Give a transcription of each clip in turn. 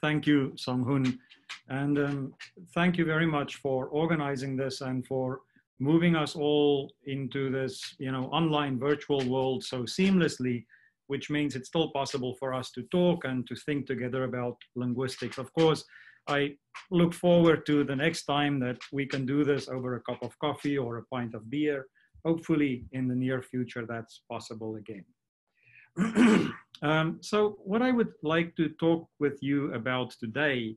Thank you, Seunghun. And thank you very much for organizing this and for moving us all into this, online virtual world so seamlessly, which means it's still possible for us to talk and to think together about linguistics. Of course, I look forward to the next time that we can do this over a cup of coffee or a pint of beer. Hopefully in the near future, that's possible again. So what I would like to talk with you about today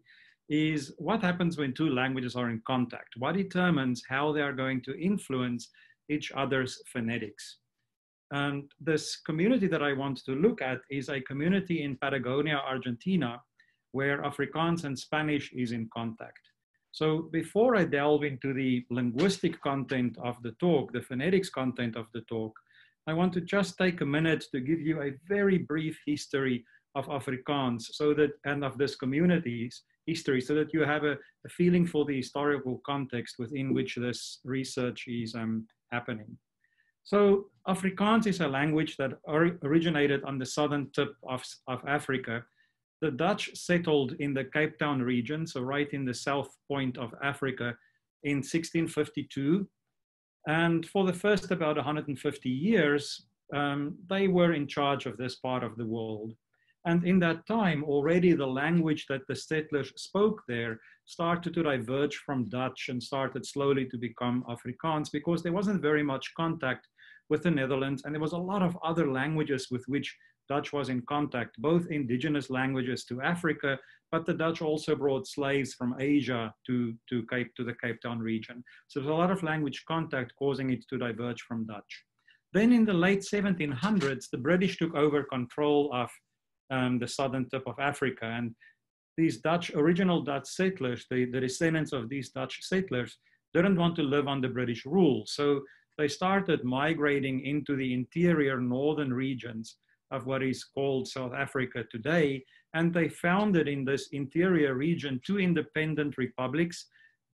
is what happens when two languages are in contact. What determines how they are going to influence each other's phonetics? And this community that I want to look at is a community in Patagonia, Argentina, where Afrikaans and Spanish is in contact. So before I delve into the linguistic content of the talk, the phonetics content of the talk, I want to just take a minute to give you a very brief history of Afrikaans and of this community's history so that you have a feeling for the historical context within which this research is happening. So Afrikaans is a language that originated on the southern tip of Africa. The Dutch settled in the Cape Town region, so right in the south point of Africa in 1652. And for the first about 150 years, they were in charge of this part of the world. And in that time, already the language that the settlers spoke there started to diverge from Dutch and started slowly to become Afrikaans because there wasn't very much contact with the Netherlands. And there was a lot of other languages with which Dutch was in contact, both indigenous languages to Africa, but the Dutch also brought slaves from Asia to the Cape Town region. So there's a lot of language contact causing it to diverge from Dutch. Then in the late 1700s, the British took over control of the southern tip of Africa. And these original Dutch settlers, the descendants of these Dutch settlers, didn't want to live under British rule. So they started migrating into the interior northern regions of what is called South Africa today. And they founded in this interior region two independent republics,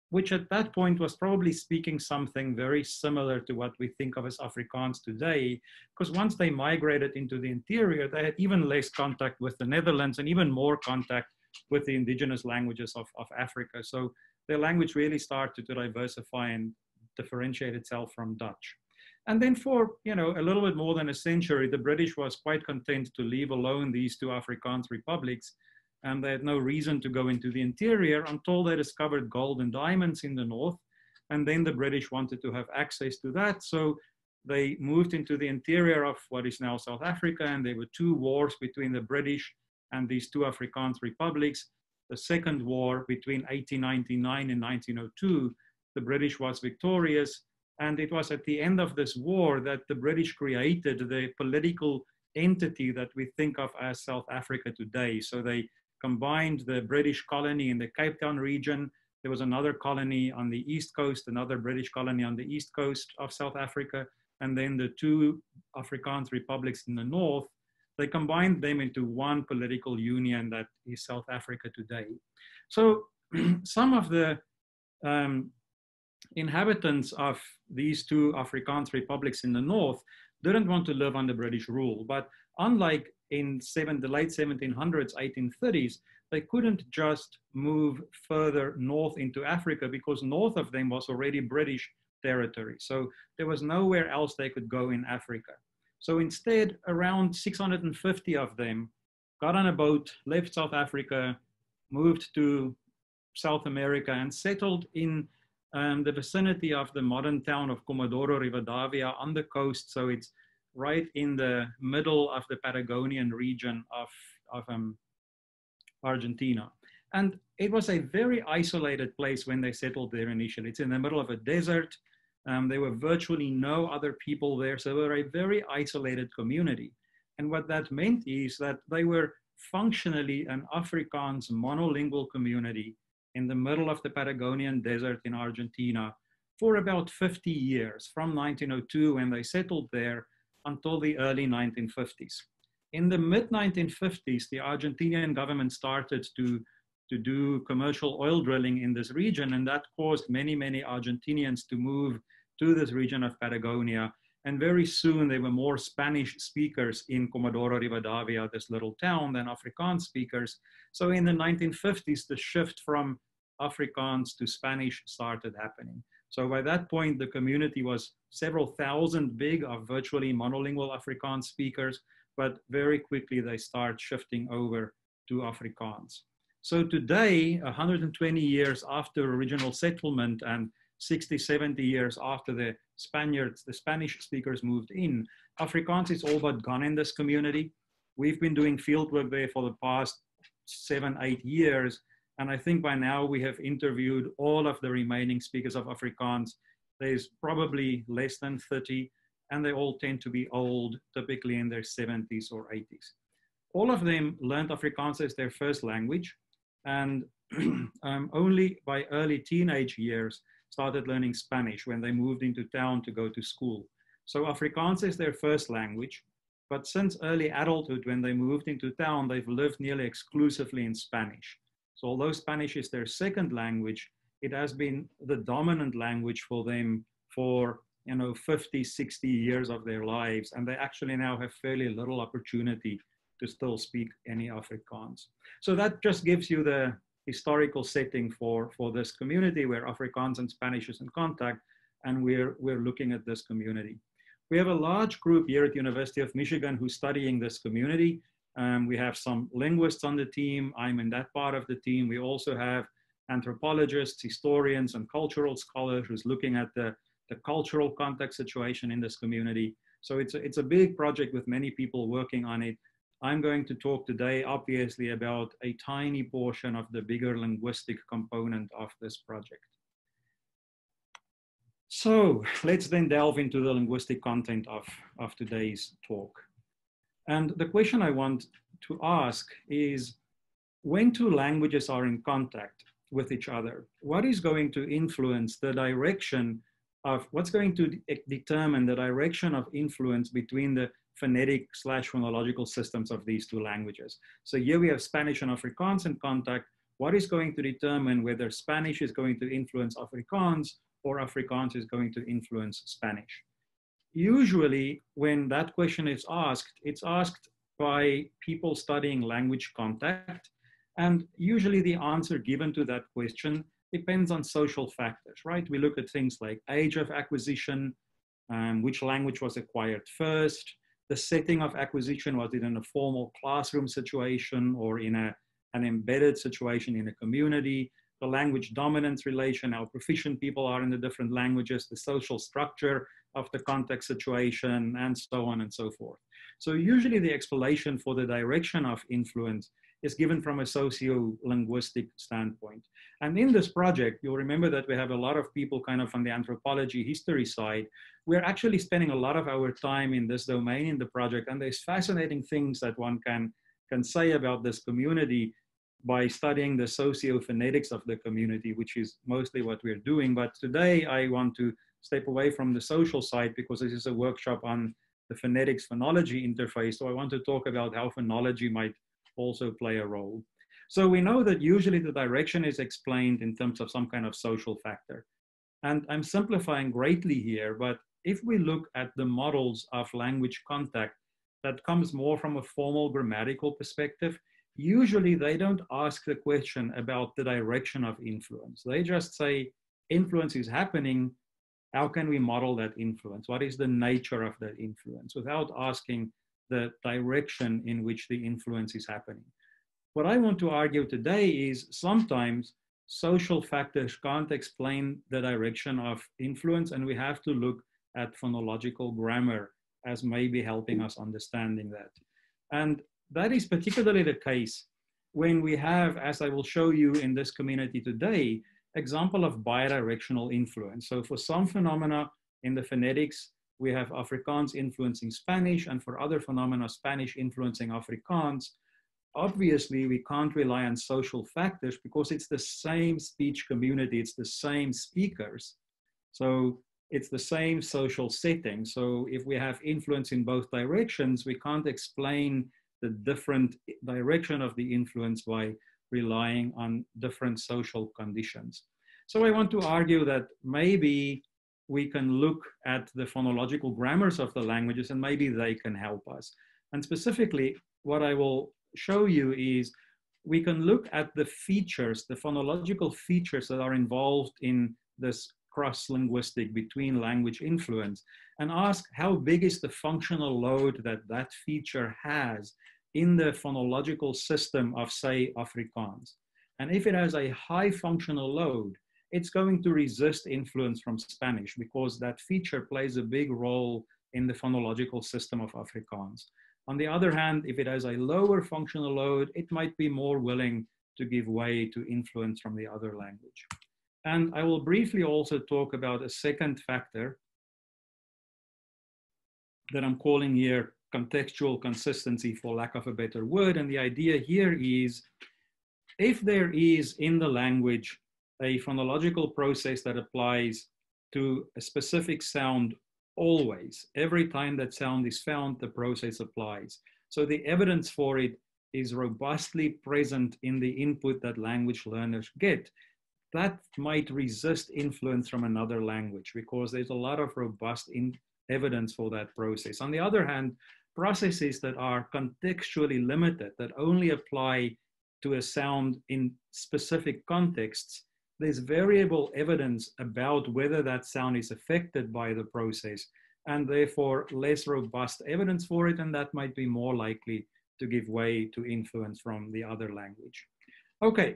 which at that point was probably speaking something very similar to what we think of as Afrikaans today, because once they migrated into the interior, they had even less contact with the Netherlands and even more contact with the indigenous languages of Africa. So their language really started to diversify and differentiate itself from Dutch. And then for a little bit more than a century, the British was quite content to leave alone these two Afrikaans republics. And they had no reason to go into the interior until they discovered gold and diamonds in the north. And then the British wanted to have access to that. So they moved into the interior of what is now South Africa. And there were two wars between the British and these two Afrikaans republics. The second war between 1899 and 1902, the British was victorious. And it was at the end of this war that the British created the political entity that we think of as South Africa today. So they combined the British colony in the Cape Town region. There was another colony on the east coast, another British colony on the east coast of South Africa, and then the two Afrikaans republics in the north. They combined them into one political union that is South Africa today. So some of the inhabitants of these two Afrikaans republics in the north didn't want to live under British rule, but unlike in the late 1700s, 1830s, they couldn't just move further north into Africa because north of them was already British territory. So there was nowhere else they could go in Africa. So instead, around 650 of them got on a boat, left South Africa, moved to South America and settled in the vicinity of the modern town of Comodoro Rivadavia on the coast. So it's right in the middle of the Patagonian region of Argentina. And it was a very isolated place when they settled there initially. It's in the middle of a desert. There were virtually no other people there. So they were a very isolated community. And what that meant is that they were functionally an Afrikaans monolingual community in the middle of the Patagonian desert in Argentina for about 50 years, from 1902 when they settled there until the early 1950s. In the mid-1950s, the Argentinian government started to do commercial oil drilling in this region, and that caused many, many Argentinians to move to this region of Patagonia. And very soon there were more Spanish speakers in Comodoro Rivadavia, this little town, than Afrikaans speakers. So in the 1950s, the shift from Afrikaans to Spanish started happening. So by that point, the community was several thousand big of virtually monolingual Afrikaans speakers, but very quickly they start shifting over to Afrikaans. So today, 120 years after original settlement and 60, 70 years after the Spaniards, the Spanish speakers moved in, Afrikaans is all but gone in this community. We've been doing field work there for the past 7, 8 years. And I think by now we have interviewed all of the remaining speakers of Afrikaans. There's probably less than 30, and they all tend to be old, typically in their 70s or 80s. All of them learned Afrikaans as their first language, and only by early teenage years started learning Spanish when they moved into town to go to school. So Afrikaans is their first language, but since early adulthood, when they moved into town, they've lived nearly exclusively in Spanish. So although Spanish is their second language, it has been the dominant language for them for 50, 60 years of their lives. And they actually now have fairly little opportunity to still speak any Afrikaans. So that just gives you the historical setting for this community where Afrikaans and Spanish is in contact, and we're looking at this community. We have a large group here at University of Michigan who's studying this community. We have some linguists on the team. I'm in that part of the team. We also have anthropologists, historians, and cultural scholars who's looking at the cultural context situation in this community. So it's a big project with many people working on it. I'm going to talk today, obviously, about a tiny portion of the bigger linguistic component of this project. So let's then delve into the linguistic content of today's talk. And the question I want to ask is, when two languages are in contact with each other, what is going to influence the direction of, what's going to determine the direction of influence between the phonetic/phonological systems of these two languages? So here we have Spanish and Afrikaans in contact. What is going to determine whether Spanish is going to influence Afrikaans or Afrikaans is going to influence Spanish? Usually when that question is asked, it's asked by people studying language contact. And usually the answer given to that question depends on social factors, right? We look at things like age of acquisition, which language was acquired first, the setting of acquisition, was it in a formal classroom situation or in an embedded situation in a community, the language dominance relation, how proficient people are in the different languages, the social structure of the context situation, and so on and so forth. So usually the explanation for the direction of influence is given from a socio-linguistic standpoint. And in this project, you'll remember that we have a lot of people kind of on the anthropology history side. We're actually spending a lot of our time in this domain in the project, and there's fascinating things that one can say about this community by studying the socio-phonetics of the community, which is mostly what we're doing. But today I want to step away from the social side because this is a workshop on the phonetics-phonology interface. So I want to talk about how phonology might also play a role. So we know that usually the direction is explained in terms of some kind of social factor. And I'm simplifying greatly here, but if we look at the models of language contact that comes more from a formal grammatical perspective, usually they don't ask the question about the direction of influence. They just say, influence is happening. How can we model that influence? What is the nature of that influence? Without asking the direction in which the influence is happening. What I want to argue today is sometimes social factors can't explain the direction of influence, and we have to look at phonological grammar as maybe helping us understanding that. And that is particularly the case when we have, as I will show you in this community today, example of bidirectional influence. So for some phenomena in the phonetics, we have Afrikaans influencing Spanish, and for other phenomena, Spanish influencing Afrikaans. Obviously, we can't rely on social factors because it's the same speech community, it's the same speakers. So it's the same social setting. So if we have influence in both directions, we can't explain the different direction of the influence by relying on different social conditions. So I want to argue that maybe we can look at the phonological grammars of the languages and maybe they can help us. And specifically, what I will show you is we can look at the features, the phonological features that are involved in this cross-linguistic between language influence and ask how big is the functional load that that feature has in the phonological system of, say, Afrikaans. And if it has a high functional load, it's going to resist influence from Spanish because that feature plays a big role in the phonological system of Afrikaans. On the other hand, if it has a lower functional load, it might be more willing to give way to influence from the other language. And I will briefly also talk about a second factor that I'm calling here contextual consistency, for lack of a better word. And the idea here is if there is in the language a phonological process that applies to a specific sound always, every time that sound is found, the process applies. So the evidence for it is robustly present in the input that language learners get. That might resist influence from another language because there's a lot of robust evidence for that process. On the other hand, processes that are contextually limited, that only apply to a sound in specific contexts, there's variable evidence about whether that sound is affected by the process and therefore less robust evidence for it, and that might be more likely to give way to influence from the other language. Okay,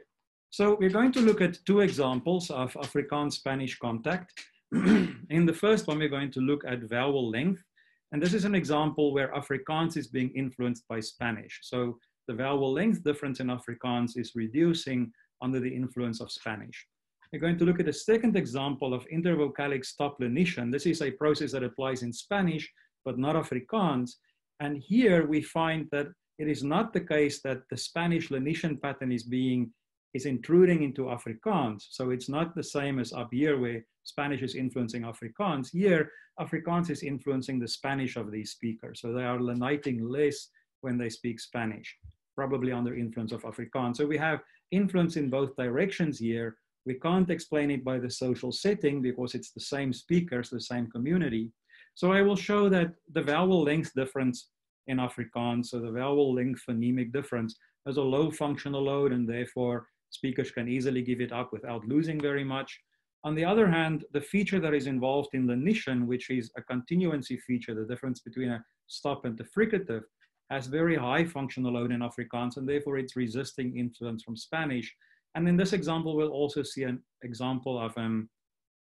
so we're going to look at two examples of Afrikaans-Spanish contact. In the first one, we're going to look at vowel length, and this is an example where Afrikaans is being influenced by Spanish. So the vowel length difference in Afrikaans is reducing under the influence of Spanish. We're going to look at a second example of intervocalic stop lenition. This is a process that applies in Spanish, but not Afrikaans. And here we find that it is not the case that the Spanish lenition pattern is intruding into Afrikaans. So it's not the same as up here where Spanish is influencing Afrikaans. Here, Afrikaans is influencing the Spanish of these speakers. So they are leniting less when they speak Spanish, probably under influence of Afrikaans. So we have influence in both directions here. We can't explain it by the social setting because it's the same speakers, the same community. So I will show that the vowel length difference in Afrikaans, so the vowel length phonemic difference, has a low functional load and therefore speakers can easily give it up without losing very much. On the other hand, the feature that is involved in lenition, which is a continuancy feature, the difference between a stop and the fricative, has very high functional load in Afrikaans and therefore it's resisting influence from Spanish. And in this example, we'll also see an example of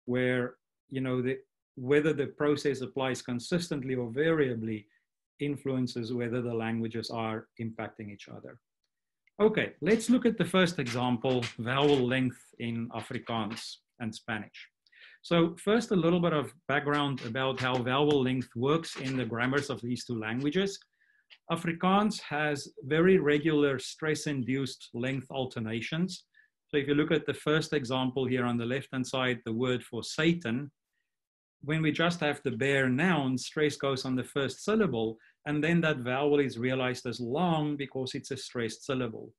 where, you know, whether the process applies consistently or variably influences whether the languages are impacting each other. Okay, let's look at the first example, vowel length in Afrikaans and Spanish. So first, a little bit of background about how vowel length works in the grammars of these two languages. Afrikaans has very regular stress-induced length alternations. So if you look at the first example here on the left-hand side, the word for Satan, when we just have the bare noun, stress goes on the first syllable, and then that vowel is realized as long because it's a stressed syllable.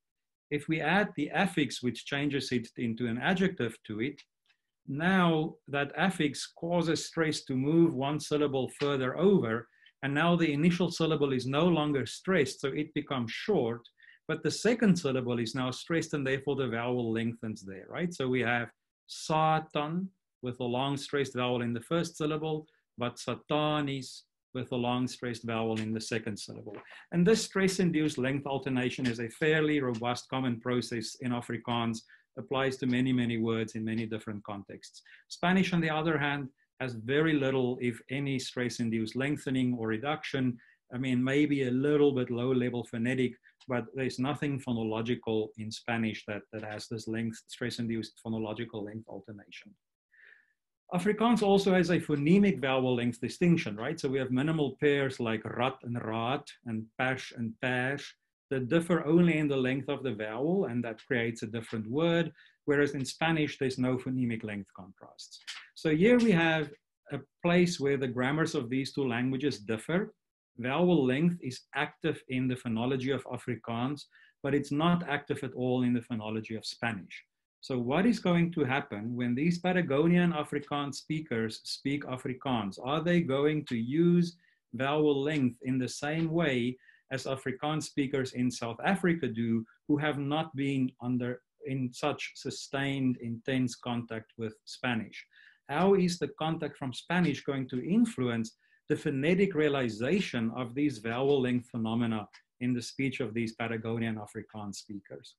If we add the affix, which changes it into an adjective to it, now that affix causes stress to move one syllable further over, and now the initial syllable is no longer stressed, so it becomes short, but the second syllable is now stressed and therefore the vowel lengthens there, right? So we have Satan with a long stressed vowel in the first syllable, but Satanis with a long stressed vowel in the second syllable. And this stress-induced length alternation is a fairly robust common process in Afrikaans, applies to many, many words in many different contexts. Spanish, on the other hand, has very little, if any, stress-induced lengthening or reduction. I mean, maybe a little bit low-level phonetic, but there's nothing phonological in Spanish that has this length, stress-induced phonological length alternation. Afrikaans also has a phonemic vowel length distinction, right? So we have minimal pairs like rat and raat and pash and pash that differ only in the length of the vowel, and that creates a different word, whereas in Spanish, there's no phonemic length contrasts. So here we have a place where the grammars of these two languages differ. Vowel length is active in the phonology of Afrikaans, but it's not active at all in the phonology of Spanish. So what is going to happen when these Patagonian Afrikaans speakers speak Afrikaans? Are they going to use vowel length in the same way as Afrikaans speakers in South Africa do, who have not been in such sustained, intense contact with Spanish? How is the contact from Spanish going to influence the phonetic realization of these vowel length phenomena in the speech of these Patagonian Afrikaans speakers?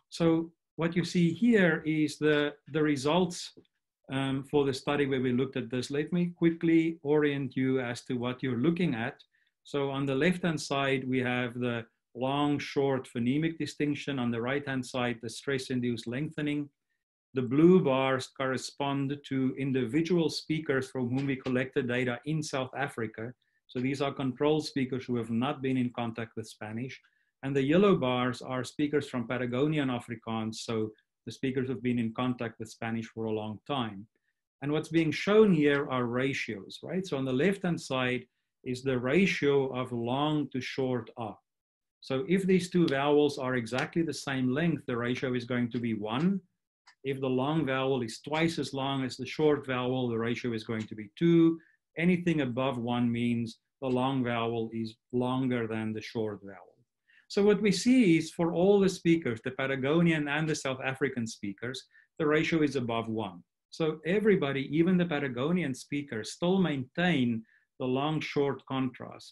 So what you see here is the results for the study where we looked at this. Let me quickly orient you as to what you're looking at. So on the left-hand side, we have the long, short phonemic distinction. On the right-hand side, the stress-induced lengthening. The blue bars correspond to individual speakers from whom we collected data in South Africa. So these are control speakers who have not been in contact with Spanish. And the yellow bars are speakers from Patagonian Afrikaans, so the speakers have been in contact with Spanish for a long time. And what's being shown here are ratios, right? So on the left-hand side is the ratio of long to short A. So if these two vowels are exactly the same length, the ratio is going to be 1. If the long vowel is twice as long as the short vowel, the ratio is going to be 2. Anything above 1 means the long vowel is longer than the short vowel. So what we see is for all the speakers, the Patagonian and the South African speakers, the ratio is above 1. So everybody, even the Patagonian speakers, still maintain the long-short contrast.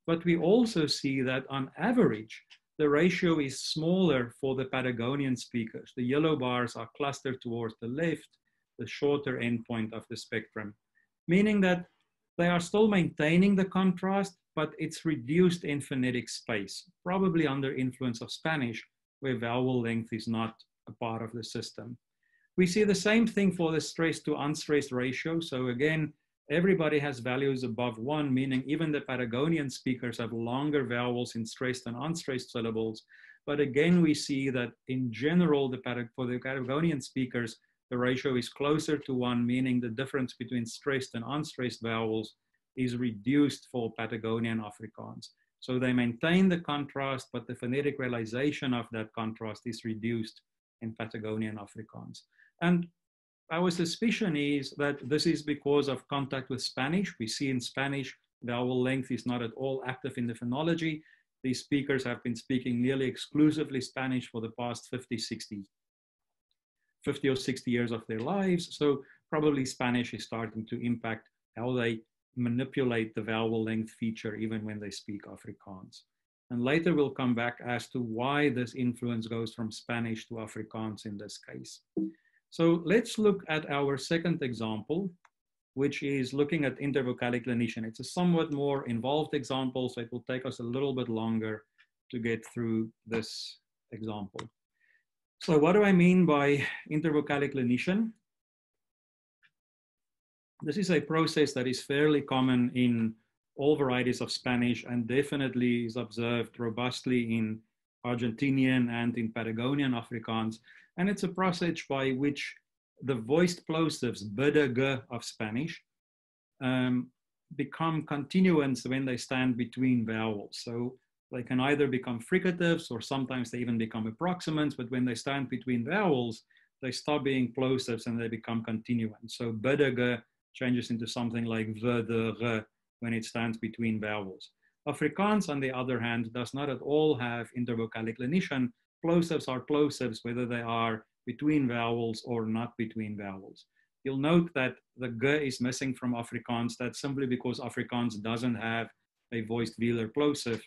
But we also see that on average, the ratio is smaller for the Patagonian speakers. The yellow bars are clustered towards the left, the shorter endpoint of the spectrum, meaning that they are still maintaining the contrast, but it's reduced in phonetic space, probably under influence of Spanish, where vowel length is not a part of the system. We see the same thing for the stressed to unstressed ratio. So again, everybody has values above 1, meaning even the Patagonian speakers have longer vowels in stressed and unstressed syllables. But again, we see that in general, for the Patagonian speakers, the ratio is closer to 1, meaning the difference between stressed and unstressed vowels is reduced for Patagonian Afrikaans. So they maintain the contrast, but the phonetic realization of that contrast is reduced in Patagonian Afrikaans. And our suspicion is that this is because of contact with Spanish. We see in Spanish, vowel length is not at all active in the phonology. These speakers have been speaking nearly exclusively Spanish for the past 50 or 60 years of their lives. So probably Spanish is starting to impact how they manipulate the vowel length feature even when they speak Afrikaans. And later we'll come back as to why this influence goes from Spanish to Afrikaans in this case. So let's look at our second example, which is looking at intervocalic lenition. It's a somewhat more involved example, so it will take us a little bit longer to get through this example. So what do I mean by intervocalic lenition? This is a process that is fairly common in all varieties of Spanish and definitely is observed robustly in Argentinian and in Patagonian Afrikaans. And it's a process by which the voiced plosives, bd, g of Spanish, become continuants when they stand between vowels. So they can either become fricatives or sometimes they even become approximants, but when they stand between vowels, they stop being plosives and they become continuants. So bd, g changes into something like v, de, r when it stands between vowels. Afrikaans, on the other hand, does not at all have intervocalic lenition. Plosives are plosives, whether they are between vowels or not between vowels. You'll note that the g is missing from Afrikaans. That's simply because Afrikaans doesn't have a voiced velar plosive,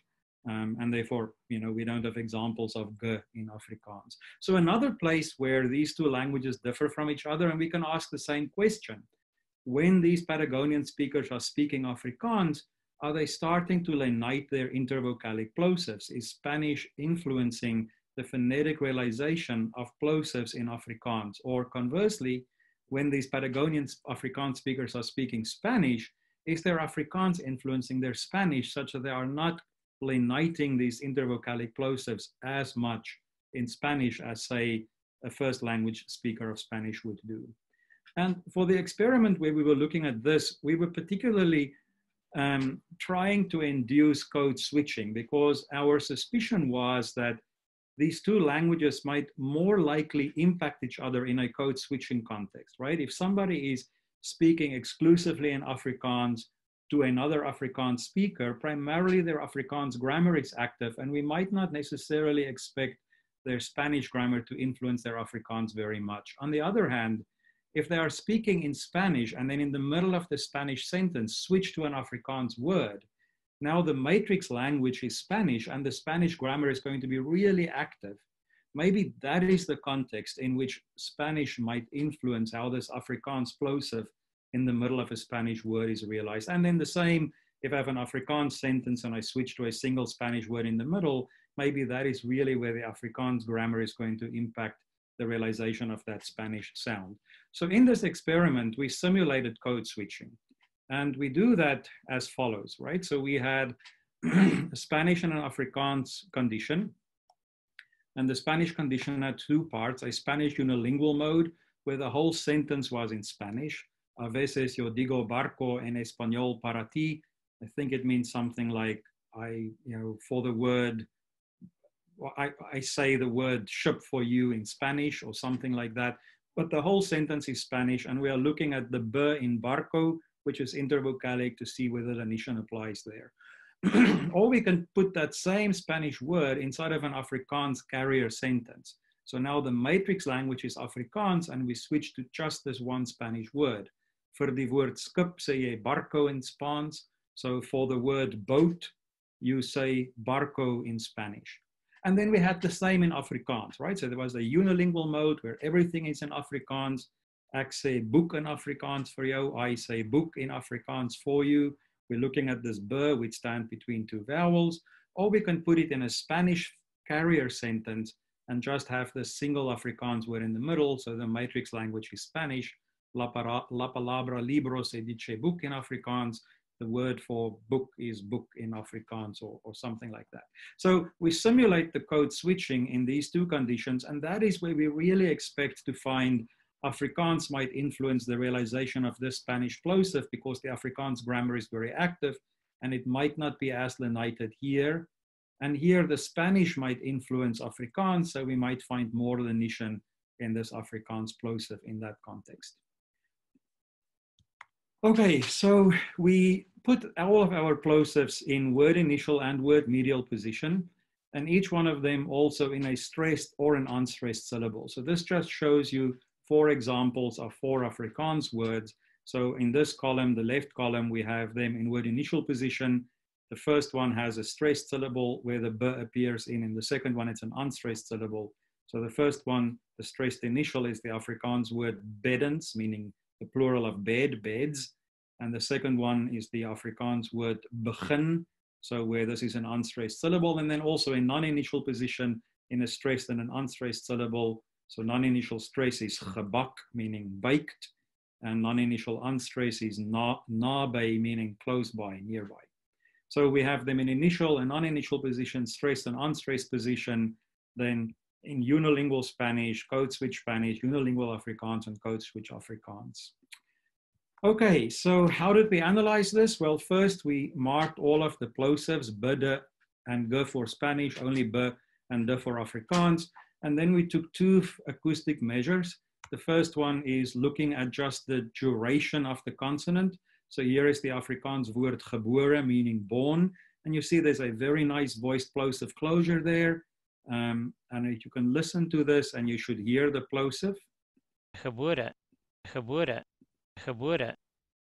and therefore, we don't have examples of g in Afrikaans. So another place where these two languages differ from each other, and we can ask the same question. When these Patagonian speakers are speaking Afrikaans, are they starting to lenite their intervocalic plosives? Is Spanish influencing the phonetic realization of plosives in Afrikaans? Or conversely, when these Patagonian Afrikaans speakers are speaking Spanish, is their Afrikaans influencing their Spanish such that they are not leniting these intervocalic plosives as much in Spanish as, say, a first language speaker of Spanish would do? And for the experiment where we were looking at this, we were particularly trying to induce code switching because our suspicion was that these two languages might more likely impact each other in a code switching context, right? If somebody is speaking exclusively in Afrikaans to another Afrikaans speaker, primarily their Afrikaans grammar is active, and we might not necessarily expect their Spanish grammar to influence their Afrikaans very much. On the other hand, if they are speaking in Spanish and then in the middle of the Spanish sentence switch to an Afrikaans word, now the matrix language is Spanish and the Spanish grammar is going to be really active. Maybe that is the context in which Spanish might influence how this Afrikaans plosive in the middle of a Spanish word is realized. And then the same, if I have an Afrikaans sentence and I switch to a single Spanish word in the middle, maybe that is really where the Afrikaans grammar is going to impact the realization of that Spanish sound. So in this experiment, we simulated code switching. And we do that as follows, right? So we had a Spanish and an Afrikaans condition. And the Spanish condition had two parts, a Spanish unilingual mode, where the whole sentence was in Spanish. A veces yo digo barco en español para ti. I think it means something like, for the word, I say the word ship for you in Spanish or something like that. But the whole sentence is Spanish, and we are looking at the b in barco, which is intervocalic, to see whether the Nishan applies there. Or we can put that same Spanish word inside of an Afrikaans carrier sentence. So now the matrix language is Afrikaans, and we switch to just this one Spanish word. For the word skip, say je barco in Spaans. So for the word boat, you say barco in Spanish. And then we had the same in Afrikaans, right? So there was a unilingual mode where everything is in Afrikaans. Ek sê boek in Afrikaans for you. I say book in Afrikaans for you. We're looking at this b, which stands between two vowels. Or we can put it in a Spanish carrier sentence and just have the single Afrikaans word in the middle. So the matrix language is Spanish. La palabra libro se dice book in Afrikaans. The word for book is book in Afrikaans or something like that. So we simulate the code switching in these two conditions, and that is where we really expect to find Afrikaans might influence the realization of this Spanish plosive, because the Afrikaans grammar is very active and it might not be as lenited here. And here the Spanish might influence Afrikaans, so we might find more lenition in this Afrikaans plosive in that context. Okay, so we put all of our plosives in word initial and word medial position, and each one of them also in a stressed or an unstressed syllable. So this just shows you 4 examples of 4 Afrikaans words. So in this column, the left column, we have them in word initial position. The first one has a stressed syllable where the b appears in the second one, it's an unstressed syllable. So the first one, the stressed initial, is the Afrikaans word beddens, meaning the plural of bed, beds. And the second one is the Afrikaans word begin, so where this is an unstressed syllable. And then also in non-initial position, in a stressed and an unstressed syllable. So non-initial stress is gebak, meaning baked, and non-initial unstress is naby, meaning close by, nearby. So we have them in initial and non-initial position, stressed and unstressed position, then in unilingual Spanish, code switch Spanish, unilingual Afrikaans, and code switch Afrikaans. Okay, so how did we analyze this? Well, first we marked all of the plosives, b, de, and g for Spanish, only b and de for Afrikaans. And then we took 2 acoustic measures. The first one is looking at just the duration of the consonant. So here is the Afrikaans woord gebore, meaning born. And you see there's a very nice voiced plosive closure there. And you can listen to this and you should hear the plosive. Gebore, gebore, gebore.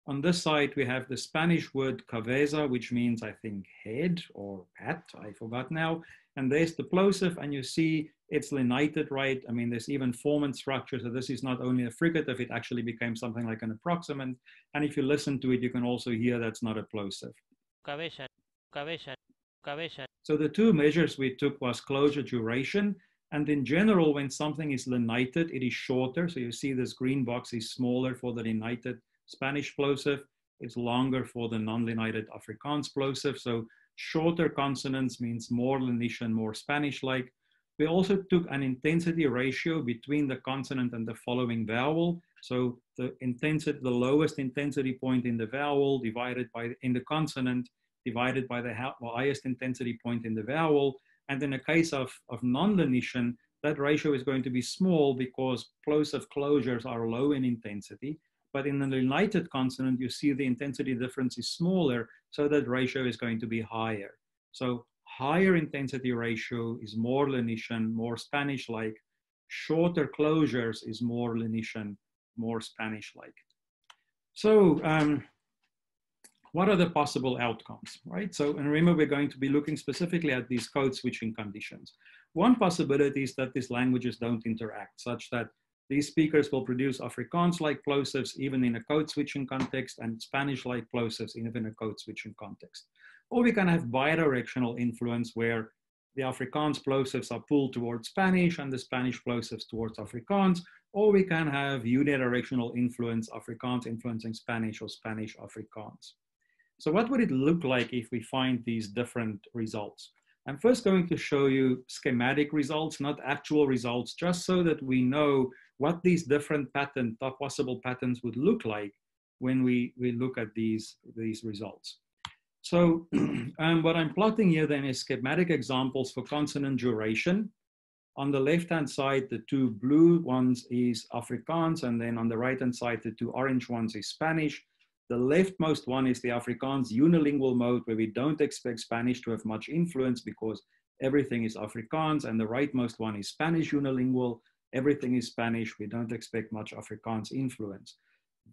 On this side, we have the Spanish word cabeza, which means, I think, head or hat, I forgot now. And there's the plosive, and you see it's lenited, right? I mean, there's even form and structure, so this is not only a fricative, it actually became something like an approximant. And if you listen to it, you can also hear that's not a plosive. Cabeza, cabeza, cabeza. So the 2 measures we took was closure duration. And in general, when something is lenited, it is shorter. So you see this green box is smaller for the lenited Spanish plosive. It's longer for the non-lenited Afrikaans plosive. So shorter consonants means more lenition, more Spanish-like. We also took an intensity ratio between the consonant and the following vowel. So the lowest intensity point in the vowel divided by in the consonant divided by the highest intensity point in the vowel. And in a case of non-lenition, that ratio is going to be small because plosive closures are low in intensity. But in the lenited consonant, you see the intensity difference is smaller, so that ratio is going to be higher. So higher intensity ratio is more lenition, more Spanish-like. Shorter closures is more lenition, more Spanish-like. So what are the possible outcomes, right? So, and remember, we're going to be looking specifically at these code switching conditions. One possibility is that these languages don't interact, such that these speakers will produce Afrikaans-like plosives even in a code switching context, and Spanish-like plosives even in a code switching context. Or we can have bidirectional influence where the Afrikaans plosives are pulled towards Spanish and the Spanish plosives towards Afrikaans, or we can have unidirectional influence, Afrikaans influencing Spanish or Spanish Afrikaans. So what would it look like if we find these different results? I'm first going to show you schematic results, not actual results, just so that we know what these different possible patterns would look like when we look at these results. So what I'm plotting here then is schematic examples for consonant duration. On the left-hand side, the two blue ones is Afrikaans, and then on the right-hand side, the two orange ones is Spanish. The leftmost one is the Afrikaans unilingual mode, where we don't expect Spanish to have much influence because everything is Afrikaans, and the rightmost one is Spanish unilingual. Everything is Spanish. We don't expect much Afrikaans influence.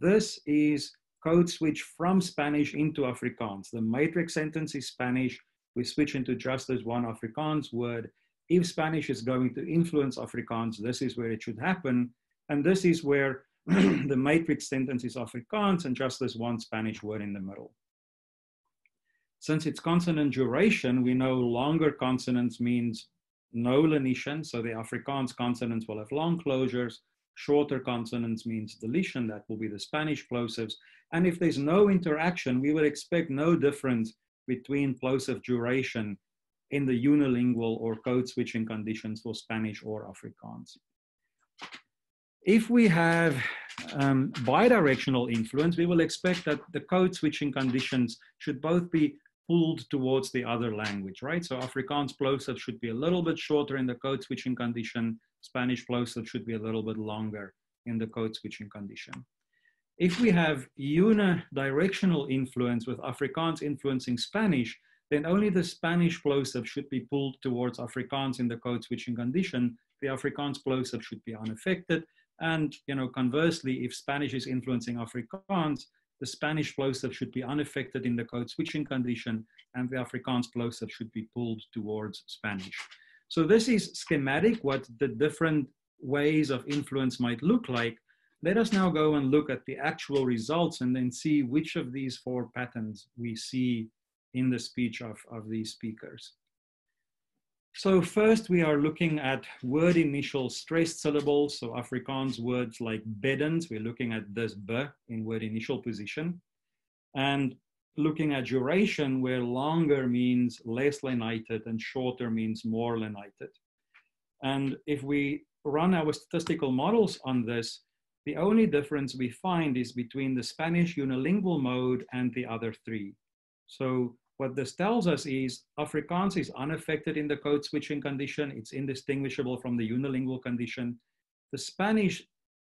This is code switch from Spanish into Afrikaans. The matrix sentence is Spanish. We switch into just this one Afrikaans word. If Spanish is going to influence Afrikaans, this is where it should happen. And this is where the matrix sentence is Afrikaans and just this one Spanish word in the middle. Since it's consonant duration, we know longer consonants means no lenition. So the Afrikaans consonants will have long closures. Shorter consonants means deletion. That will be the Spanish plosives. And if there's no interaction, we would expect no difference between plosive duration in the unilingual or code switching conditions for Spanish or Afrikaans. If we have bidirectional influence, we will expect that the code switching conditions should both be pulled towards the other language, right? So Afrikaans plosive should be a little bit shorter in the code switching condition. Spanish plosive should be a little bit longer in the code switching condition. If we have unidirectional influence with Afrikaans influencing Spanish, then only the Spanish plosive should be pulled towards Afrikaans in the code switching condition. The Afrikaans plosive should be unaffected. And conversely, if Spanish is influencing Afrikaans, the Spanish plosive should be unaffected in the code switching condition, and the Afrikaans plosive should be pulled towards Spanish. So this is schematic, what the different ways of influence might look like. Let us now go and look at the actual results and then see which of these four patterns we see in the speech of these speakers. So first we are looking at word initial stressed syllables. So Afrikaans words like beddens, we're looking at this b in word initial position. And looking at duration, where longer means less lenited and shorter means more lenited. And if we run our statistical models on this, the only difference we find is between the Spanish unilingual mode and the other three. So what this tells us is Afrikaans is unaffected in the code switching condition. It's indistinguishable from the unilingual condition. The Spanish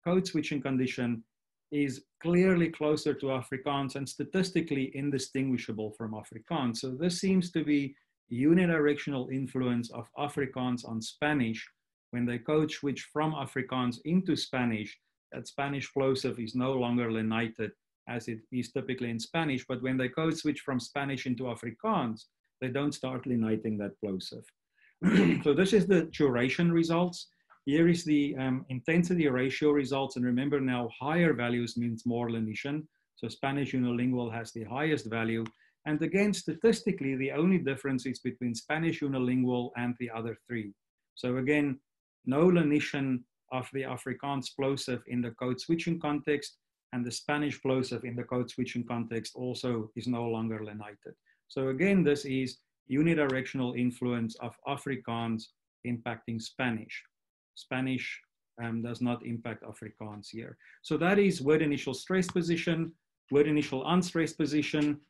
code switching condition is clearly closer to Afrikaans and statistically indistinguishable from Afrikaans. So this seems to be unidirectional influence of Afrikaans on Spanish. When they code switch from Afrikaans into Spanish, that Spanish plosive is no longer lenited as it is typically in Spanish, but when they code switch from Spanish into Afrikaans, they don't start leniting that plosive. So this is the duration results. Here is the intensity ratio results. And remember now, higher values means more lenition. So Spanish unilingual has the highest value. And again, statistically, the only difference is between Spanish unilingual and the other three. So again, no lenition of the Afrikaans plosive in the code switching context, and the Spanish plosive in the code switching context also is no longer lenited. So again, this is unidirectional influence of Afrikaans impacting Spanish. Spanish does not impact Afrikaans here. So that is word initial stressed position, word initial unstressed position.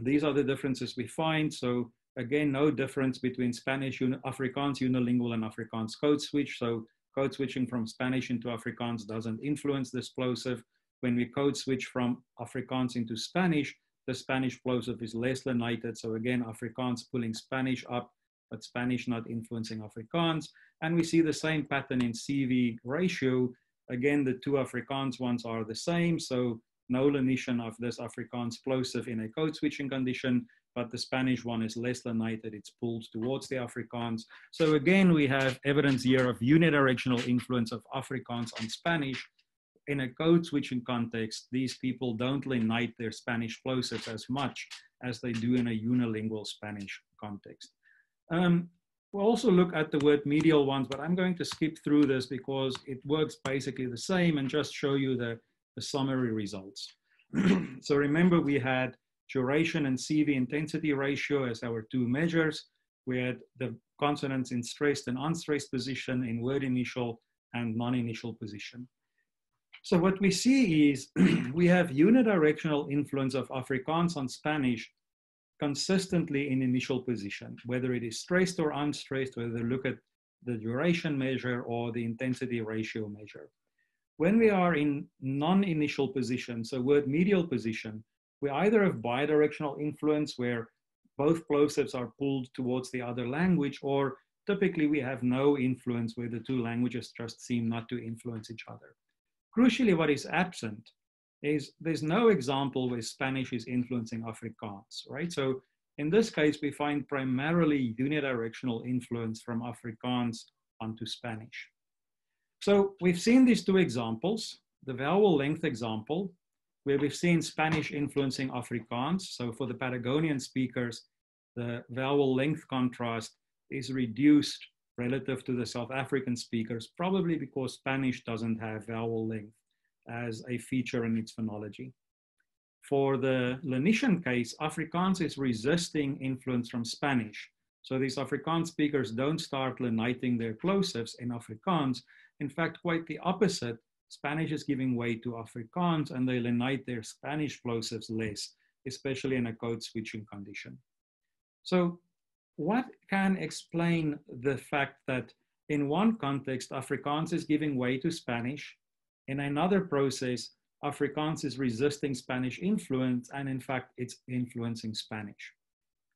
These are the differences we find. So Again, no difference between Spanish Afrikaans unilingual and Afrikaans code switch. So code switching from Spanish into Afrikaans doesn't influence this plosive. When we code switch from Afrikaans into Spanish, the Spanish plosive is less lenited. So again, Afrikaans pulling Spanish up, but Spanish not influencing Afrikaans. And we see the same pattern in CV ratio. Again, the two Afrikaans ones are the same. So no lenition of this Afrikaans plosive in a code switching condition, but the Spanish one is less lenited. It's pulled towards the Afrikaans. So again, we have evidence here of unidirectional influence of Afrikaans on Spanish. In a code switching context, these people don't lenite their Spanish plosives as much as they do in a unilingual Spanish context. We'll also look at the word medial ones, but I'm going to skip through this because it works basically the same and just show you the summary results. So remember, we had duration and CV intensity ratio as our two measures. We had the consonants in stressed and unstressed position, in word initial and non-initial position. So what we see is we have unidirectional influence of Afrikaans on Spanish consistently in initial position, whether it is stressed or unstressed, whether they look at the duration measure or the intensity ratio measure. When we are in non-initial position, so word medial position, we either have bidirectional influence where both plosives are pulled towards the other language, or typically we have no influence where the two languages just seem not to influence each other. Crucially, what is absent is there's no example where Spanish is influencing Afrikaans, right? So in this case, we find primarily unidirectional influence from Afrikaans onto Spanish. So we've seen these two examples, the vowel length example, where we've seen Spanish influencing Afrikaans. So for the Patagonian speakers, the vowel length contrast is reduced relative to the South African speakers, probably because Spanish doesn't have vowel length as a feature in its phonology. For the Lenitian case, Afrikaans is resisting influence from Spanish. So these Afrikaans speakers don't start leniting their plosives in Afrikaans. In fact, quite the opposite. Spanish is giving way to Afrikaans and they lenite their Spanish plosives less, especially in a code switching condition. So what can explain the fact that in one context, Afrikaans is giving way to Spanish, in another process, Afrikaans is resisting Spanish influence, and in fact, it's influencing Spanish?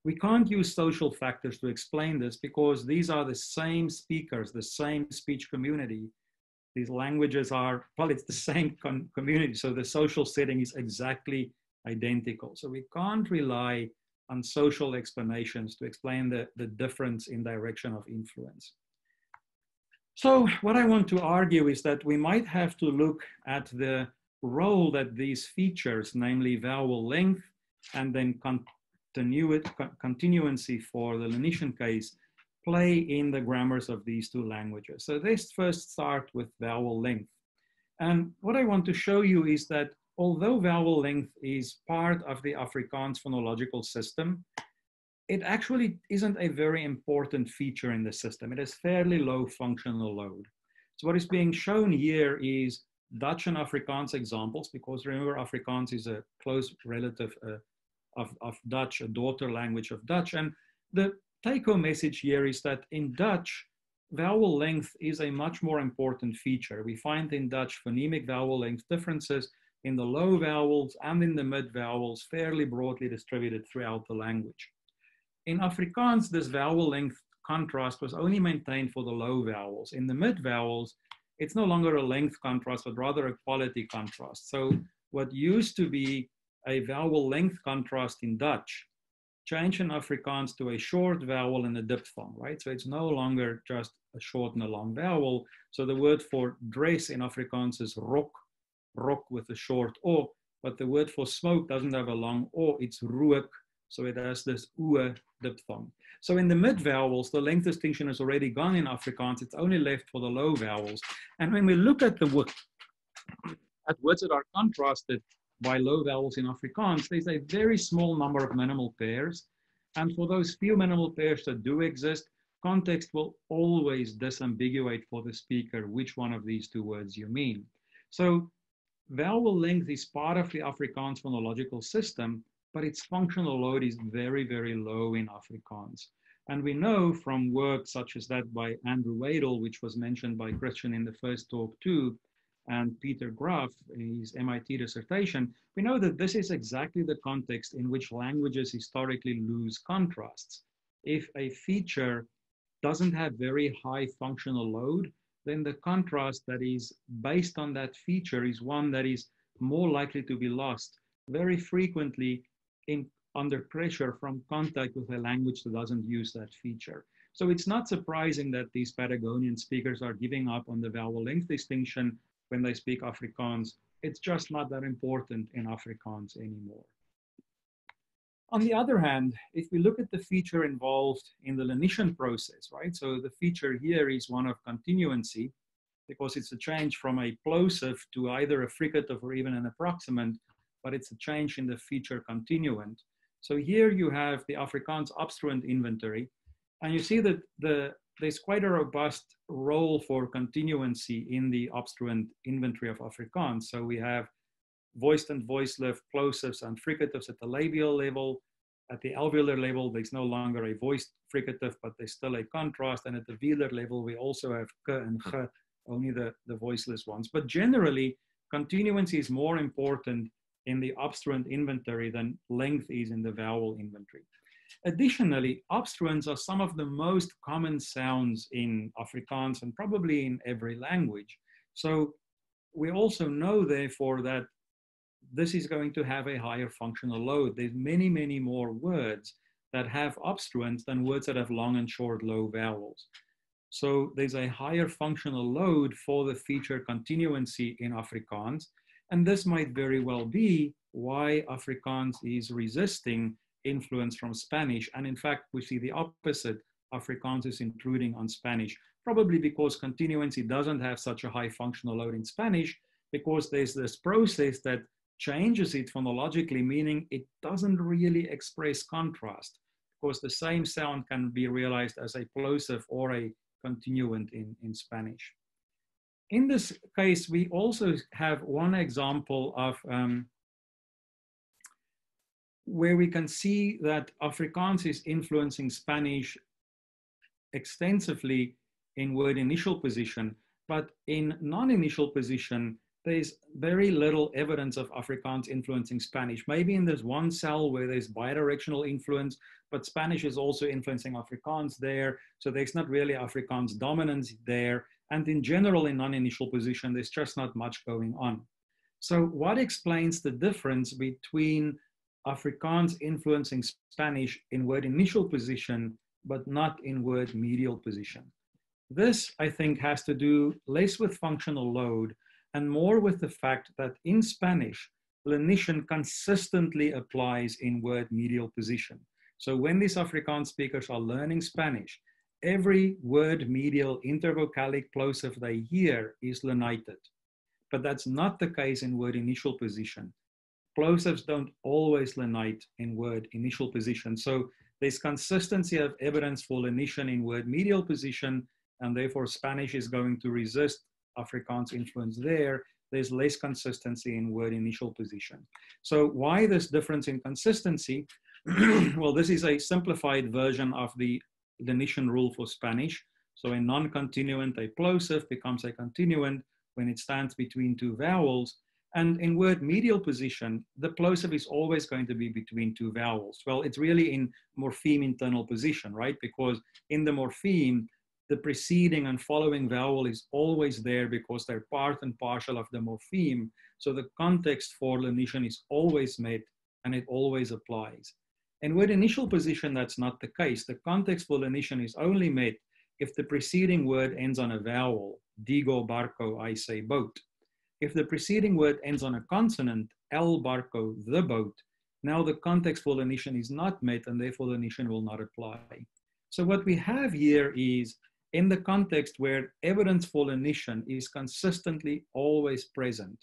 We can't use social factors to explain this because these are the same speakers, the same speech community. These languages are, well, it's the same community, so the social setting is exactly identical. So we can't rely on social explanations to explain the difference in direction of influence. So what I want to argue is that we might have to look at the role that these features, namely vowel length and then continuancy for the Lenitian case, play in the grammars of these two languages. So let's first start with vowel length. And what I want to show you is that although vowel length is part of the Afrikaans phonological system, it actually isn't a very important feature in the system. It has fairly low functional load. So what is being shown here is Dutch and Afrikaans examples, because remember, Afrikaans is a close relative of Dutch, a daughter language of Dutch. And the take-home message here is that in Dutch, vowel length is a much more important feature. We find in Dutch phonemic vowel length differences in the low vowels and in the mid vowels fairly broadly distributed throughout the language. In Afrikaans, this vowel length contrast was only maintained for the low vowels. In the mid vowels, it's no longer a length contrast, but rather a quality contrast. So what used to be a vowel length contrast in Dutch changed in Afrikaans to a short vowel and a diphthong, right? So it's no longer just a short and a long vowel. So the word for dress in Afrikaans is rok, rok with a short o, but the word for smoke doesn't have a long o, it's rook. So it has this oe diphthong. So in the mid vowels, the length distinction is already gone in Afrikaans. It's only left for the low vowels. And when we look at words that are contrasted by low vowels in Afrikaans, there's a very small number of minimal pairs. And for those few minimal pairs that do exist, context will always disambiguate for the speaker which one of these two words you mean. So vowel length is part of the Afrikaans phonological system, but its functional load is very, very low in Afrikaans. And we know from work such as that by Andrew Wadle, which was mentioned by Christian in the first talk too, and Peter Graf in his MIT dissertation, we know that this is exactly the context in which languages historically lose contrasts. If a feature doesn't have very high functional load, then the contrast that is based on that feature is one that is more likely to be lost very frequently under pressure from contact with a language that doesn't use that feature. So it's not surprising that these Patagonian speakers are giving up on the vowel length distinction when they speak Afrikaans. It's just not that important in Afrikaans anymore. On the other hand, if we look at the feature involved in the lenition process, right? So the feature here is one of continuancy, because it's a change from a plosive to either a fricative or even an approximant, but it's a change in the feature continuant. So here you have the Afrikaans obstruent inventory, and you see that there's quite a robust role for continuancy in the obstruent inventory of Afrikaans. So we have voiced and voiceless, plosives and fricatives at the labial level. At the alveolar level, there's no longer a voiced fricative, but there's still a contrast. And at the velar level, we also have k and g, only the voiceless ones. But generally, continuancy is more important in the obstruent inventory than length is in the vowel inventory. Additionally, obstruents are some of the most common sounds in Afrikaans and probably in every language. So we also know, therefore, that this is going to have a higher functional load. There's many, many more words that have obstruents than words that have long and short low vowels. So there's a higher functional load for the feature continuancy in Afrikaans. And this might very well be why Afrikaans is resisting influence from Spanish. And in fact, we see the opposite. Afrikaans is intruding on Spanish, probably because continuancy doesn't have such a high functional load in Spanish, because there's this process that changes it phonologically, meaning it doesn't really express contrast, because the same sound can be realized as a plosive or a continuant in Spanish. In this case, we also have one example of where we can see that Afrikaans is influencing Spanish extensively in word initial position, but in non-initial position, there's very little evidence of Afrikaans influencing Spanish. Maybe in this one cell where there's bidirectional influence, but Spanish is also influencing Afrikaans there. So there's not really Afrikaans dominance there. And in general, in non-initial position, there's just not much going on. So what explains the difference between Afrikaans influencing Spanish in word initial position, but not in word medial position? This, I think, has to do less with functional load and more with the fact that in Spanish, lenition consistently applies in word medial position. So when these Afrikaans speakers are learning Spanish, every word medial intervocalic plosive they hear is lenited. But that's not the case in word initial position. Plosives don't always lenite in word initial position. So there's consistency of evidence for lenition in word medial position, and therefore Spanish is going to resist Afrikaans influence there. There's less consistency in word initial position. So why this difference in consistency? Well, this is a simplified version of the lenition rule for Spanish. So a non-continuant, a plosive, becomes a continuant when it stands between two vowels. And in word medial position, the plosive is always going to be between two vowels. Well, it's really in morpheme internal position, right? Because in the morpheme, the preceding and following vowel is always there because they're part and parcel of the morpheme. So the context for lenition is always met and it always applies. In word initial position, that's not the case. The context for lenition is only met if the preceding word ends on a vowel, digo, barco, I say boat. If the preceding word ends on a consonant, el barco, the boat, now the context for lenition is not met and therefore lenition will not apply. So what we have here is in the context where evidence for lenition is consistently always present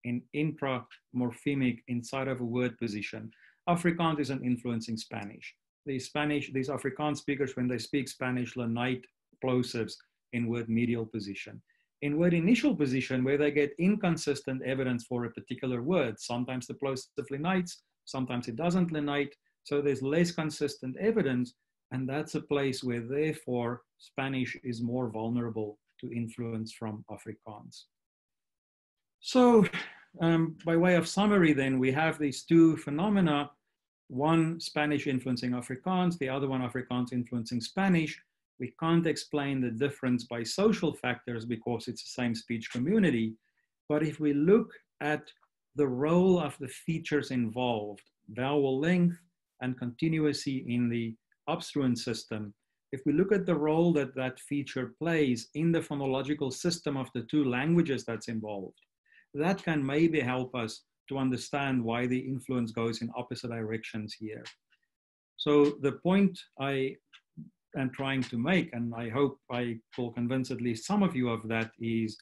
in inframorphemic inside of a word position, Afrikaans isn't influencing Spanish. These Afrikaans speakers, when they speak Spanish, lenite plosives in word medial position. In word initial position, where they get inconsistent evidence for a particular word, sometimes the plosive lenites, sometimes it doesn't lineate. So there's less consistent evidence, and that's a place where therefore Spanish is more vulnerable to influence from Afrikaans. So by way of summary then, we have these two phenomena, one Spanish influencing Afrikaans, the other one Afrikaans influencing Spanish. We can't explain the difference by social factors because it's the same speech community. But if we look at the role of the features involved, vowel length and continuity in the obstruent system, if we look at the role that that feature plays in the phonological system of the two languages that's involved, that can maybe help us to understand why the influence goes in opposite directions here. So the point I am trying to make, and I hope I will convince at least some of you of that, is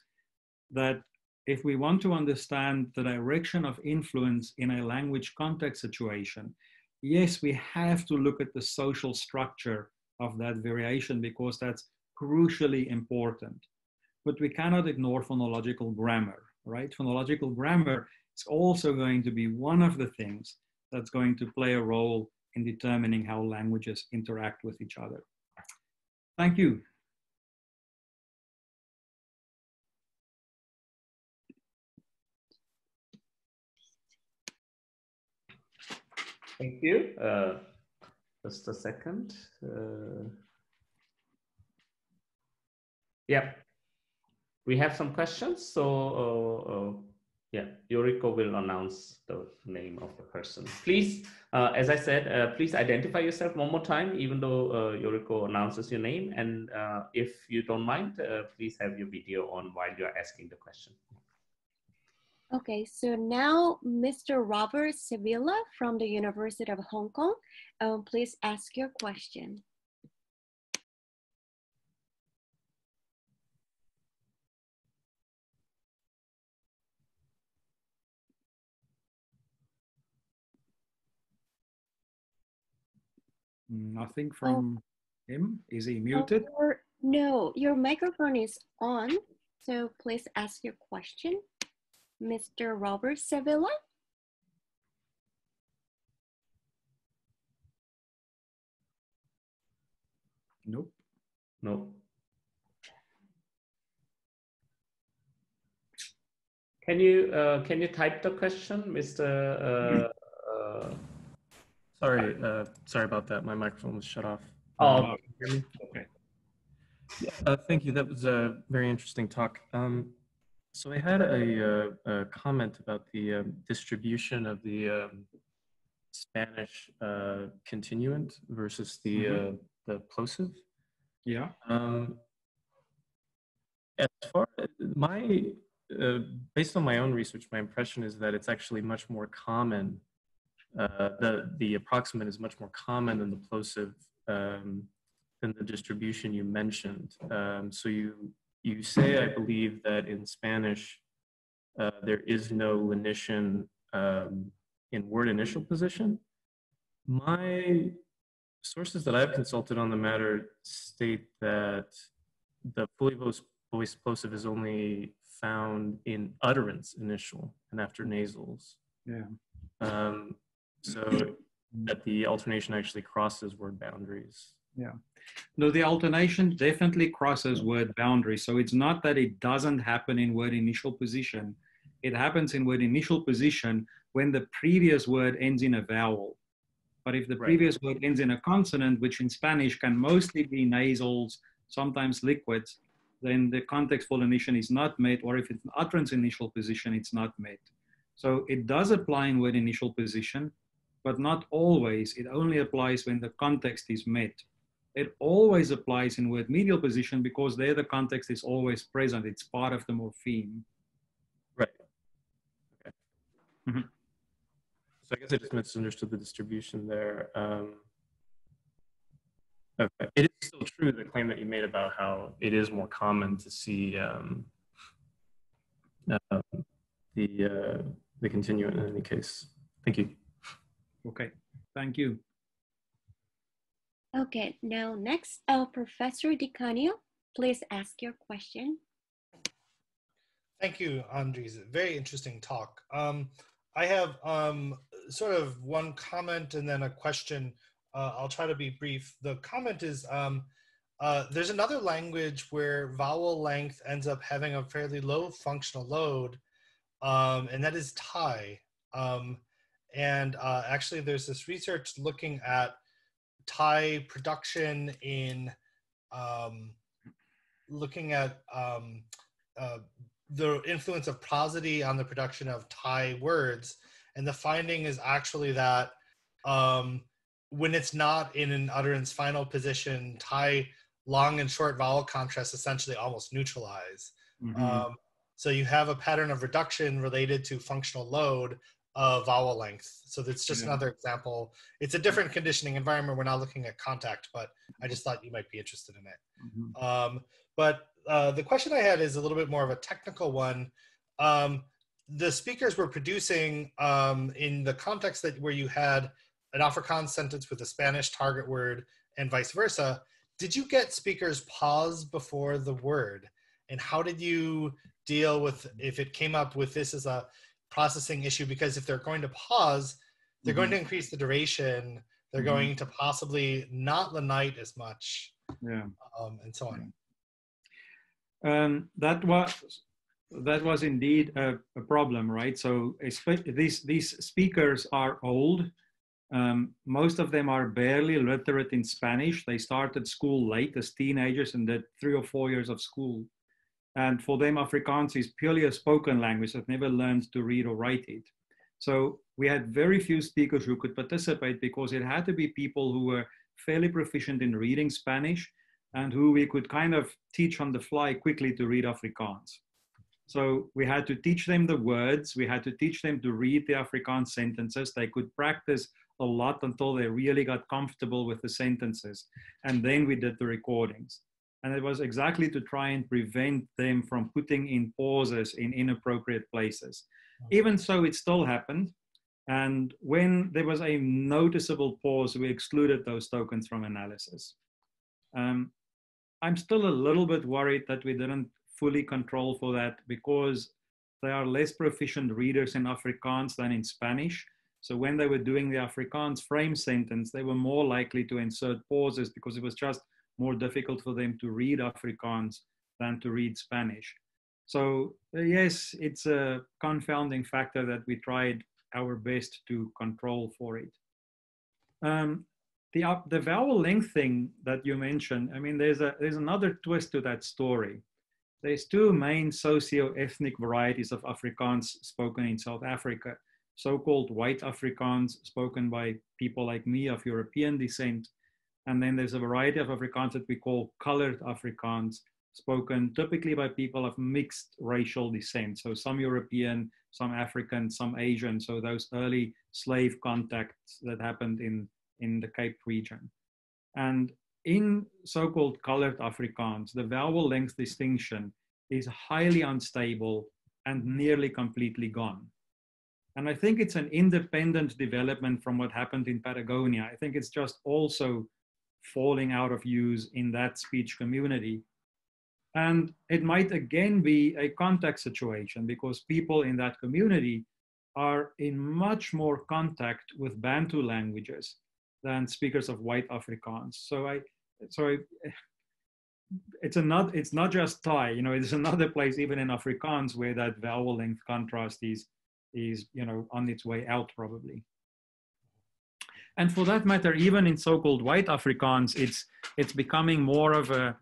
that if we want to understand the direction of influence in a language context situation, yes, we have to look at the social structure of that variation because that's crucially important. But we cannot ignore phonological grammar, right? Phonological grammar is also going to be one of the things that's going to play a role in determining how languages interact with each other. Thank you. Thank you. Just a second. Yeah, we have some questions. So yeah, Yoriko will announce the name of the person. Please, as I said, please identify yourself one more time, even though Yoriko announces your name. And if you don't mind, please have your video on while you're asking the question. Okay, so now Mr. Robert Sevilla from the University of Hong Kong, please ask your question. Nothing from him. Is he muted? No, your microphone is on, so please ask your question. Mr. Robert Sevilla? Nope. No. Can you type the question, Mr. Sorry about that. My microphone was shut off. Oh, okay. Yeah, thank you. That was a very interesting talk. So I had a comment about the distribution of the Spanish continuant versus the plosive. Yeah. As far as based on my own research, my impression is that it's actually much more common. The approximant is much more common than the plosive than the distribution you mentioned. So you say, I believe, that in Spanish, there is no lenition in word initial position. My sources that I've consulted on the matter state that the fully voiced plosive is only found in utterance initial and after nasals. Yeah. So that the alternation actually crosses word boundaries. Yeah. No, the alternation definitely crosses word boundaries. So it's not that it doesn't happen in word initial position. It happens in word initial position when the previous word ends in a vowel. But if the previous word ends in a consonant, which in Spanish can mostly be nasals, sometimes liquids, then the context for lenition is not met, or if it's an utterance initial position, it's not met. So it does apply in word initial position, but not always. It only applies when the context is met. It always applies in word medial position because there the context is always present. It's part of the morpheme. Right. Okay. Mm-hmm. So I guess I just misunderstood the distribution there. Okay. It is still true, the claim that you made about how it is more common to see the continuant in any case. Thank you. Okay, thank you. Okay, now next, Professor DiCanio, please ask your question. Thank you, Andries. Very interesting talk. I have sort of one comment and then a question. I'll try to be brief. The comment is, there's another language where vowel length ends up having a fairly low functional load, and that is Thai. Actually, there's this research looking at Thai production in looking at the influence of prosody on the production of Thai words. And the finding is actually that when it's not in an utterance final position, Thai long and short vowel contrasts essentially almost neutralize. So you have a pattern of reduction related to functional load of vowel length. So that's just another example. It's a different conditioning environment. We're not looking at contact, but I just thought you might be interested in it. The question I had is a little bit more of a technical one. The speakers were producing in the context that where you had an Afrikaans sentence with a Spanish target word and vice versa. Did you get speakers pause before the word? And how did you deal with if it came up with this as a processing issue? Because if they're going to pause, they're going to increase the duration. They're going to possibly not lenite as much, and so on. That was indeed a problem, right? So these speakers are old. Most of them are barely literate in Spanish. They started school late as teenagers and did 3 or 4 years of school. And for them, Afrikaans is purely a spoken language. They've never learned to read or write it. So we had very few speakers who could participate because it had to be people who were fairly proficient in reading Spanish and who we could kind of teach on the fly quickly to read Afrikaans. So we had to teach them the words. We had to teach them to read the Afrikaans sentences. They could practice a lot until they really got comfortable with the sentences. And then we did the recordings. And it was exactly to try and prevent them from putting in pauses in inappropriate places. Even so, it still happened. And when there was a noticeable pause, we excluded those tokens from analysis. I'm still a little bit worried that we didn't fully control for that because they are less proficient readers in Afrikaans than in Spanish. So when they were doing the Afrikaans frame sentence, they were more likely to insert pauses because it was just more difficult for them to read Afrikaans than to read Spanish. So yes, it's a confounding factor that we tried our best to control for it. The vowel length thing that you mentioned, I mean, there's another twist to that story. There's 2 main socio-ethnic varieties of Afrikaans spoken in South Africa, so-called white Afrikaans spoken by people like me of European descent. And then there's a variety of Afrikaans that we call colored Afrikaans, spoken typically by people of mixed racial descent. So some European, some African, some Asian. So those early slave contacts that happened in the Cape region. And in so-called colored Afrikaans, the vowel length distinction is highly unstable and nearly completely gone. And I think it's an independent development from what happened in Patagonia. I think it's just also falling out of use in that speech community. And it might again be a contact situation because people in that community are in much more contact with Bantu languages than speakers of white Afrikaans. It's not just Thai, you know, it's another place even in Afrikaans where that vowel length contrast is you know, on its way out probably. And for that matter, even in so-called white Afrikaans, it's becoming more of a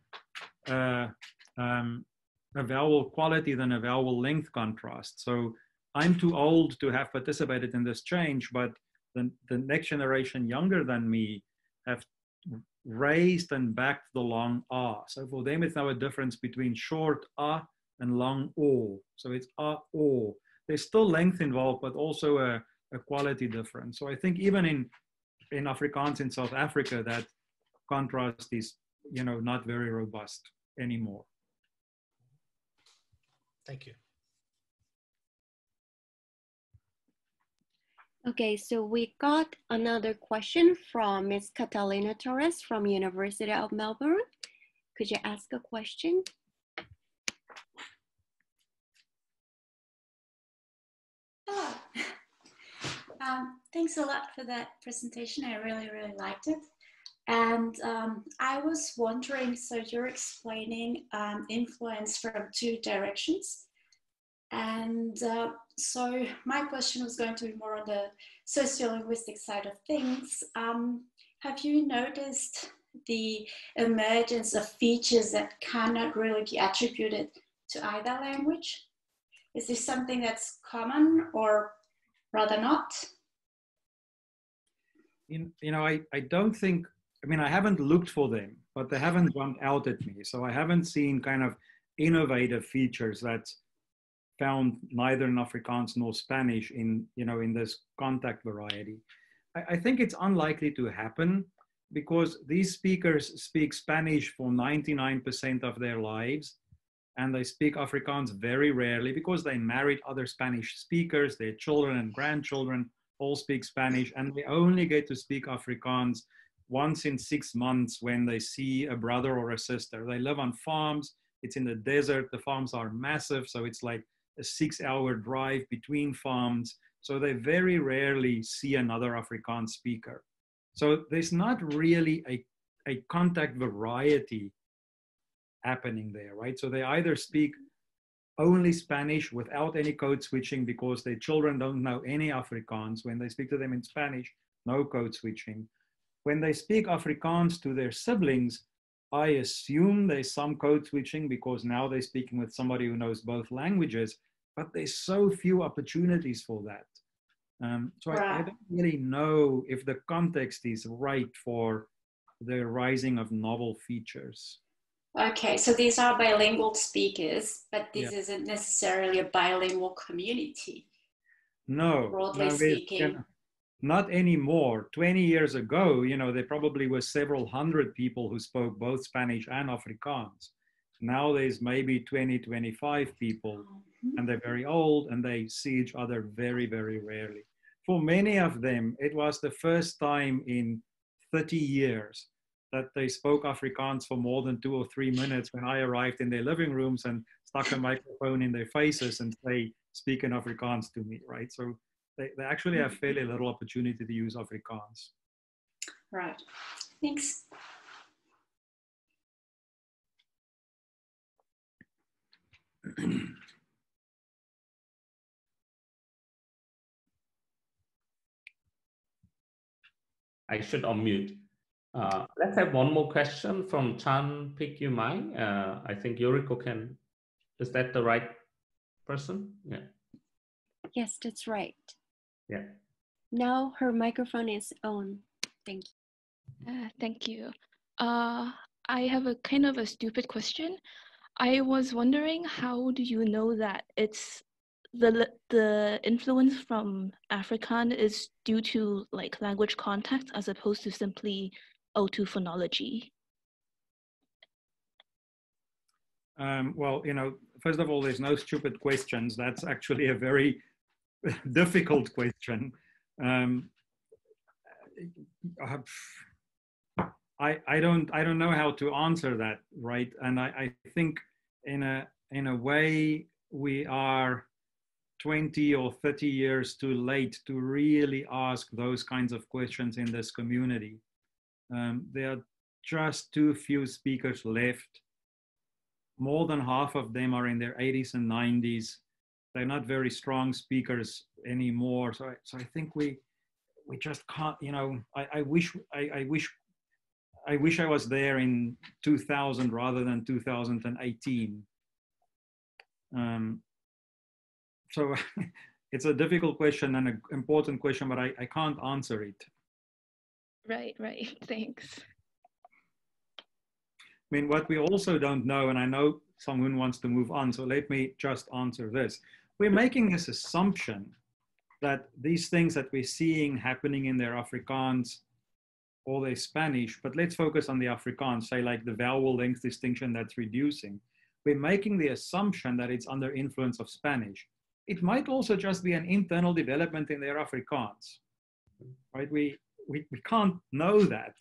vowel quality than a vowel length contrast. So I'm too old to have participated in this change, but the next generation younger than me have raised and backed the long ah. So for them, it's now a difference between short ah and long o. So it's ah, o. There's still length involved, but also a quality difference. So I think even in Afrikaans in South Africa, that contrast is, you know, not very robust anymore. Thank you. Okay, so we got another question from Ms. Catalina Torres from University of Melbourne. Could you ask a question? Thanks a lot for that presentation. I really, really liked it. And I was wondering, so you're explaining influence from two directions. And so my question was going to be more on the sociolinguistic side of things. Have you noticed the emergence of features that cannot really be attributed to either language? Is this something that's common or rather not? I don't think, I haven't looked for them, but they haven't jumped out at me. So I haven't seen kind of innovative features that's found neither in Afrikaans nor Spanish in this contact variety. I think it's unlikely to happen because these speakers speak Spanish for 99% of their lives, and they speak Afrikaans very rarely because they married other Spanish speakers. Their children and grandchildren all speak Spanish, and they only get to speak Afrikaans once in 6 months when they see a brother or a sister. They live on farms. It's in the desert. The farms are massive, so it's like a 6-hour drive between farms. So they very rarely see another Afrikaans speaker. So there's not really a contact variety happening there, right? So they either speak only Spanish without any code switching because their children don't know any Afrikaans. When they speak to them in Spanish, no code switching. When they speak Afrikaans to their siblings, I assume there's some code switching because now they're speaking with somebody who knows both languages, but there's so few opportunities for that. So I don't really know if the context is right for the rising of novel features. Okay, so these are bilingual speakers, but this isn't necessarily a bilingual community. No, broadly speaking. Not anymore. 20 years ago, there probably were several hundred people who spoke both Spanish and Afrikaans. Now there's maybe 20, 25 people, and they're very old and they see each other very, very rarely. For many of them, it was the first time in 30 years that they spoke Afrikaans for more than 2 or 3 minutes when I arrived in their living rooms and stuck a microphone in their faces and say, speak in Afrikaans to me, right? So they actually have fairly little opportunity to use Afrikaans. Right, thanks. I should unmute. Let's have one more question from Chan Pik Yu Mai. I think Yoriko can, is that the right person? Yeah. Yes, that's right. Yeah. Now her microphone is on. Thank you. Thank you. I have a kind of a stupid question. I was wondering, how do you know that it's the influence from Afrikaans is due to like language contact as opposed to simply O2 phonology? Well, first of all, there's no stupid questions. That's actually a very difficult question. I don't know how to answer that, right? And I think in a way we are 20 or 30 years too late to really ask those kinds of questions in this community. There are just too few speakers left. More than half of them are in their 80s and 90s. They're not very strong speakers anymore. So I think we just can't, I wish I was there in 2000 rather than 2018. So it's a difficult question and an important question, but I can't answer it. Right, thanks. I mean, what we also don't know, and I know Seunghun wants to move on, so let me just answer this. We're making this assumption that these things that we're seeing happening in their Afrikaans or their Spanish, but let's focus on the Afrikaans, say like the vowel length distinction that's reducing. We're making the assumption that it's under influence of Spanish. It might also just be an internal development in their Afrikaans, right? We can't know that.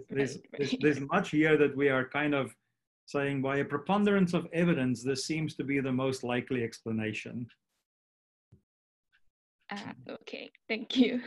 There's much here that we are kind of saying by a preponderance of evidence, this seems to be the most likely explanation. Okay, thank you.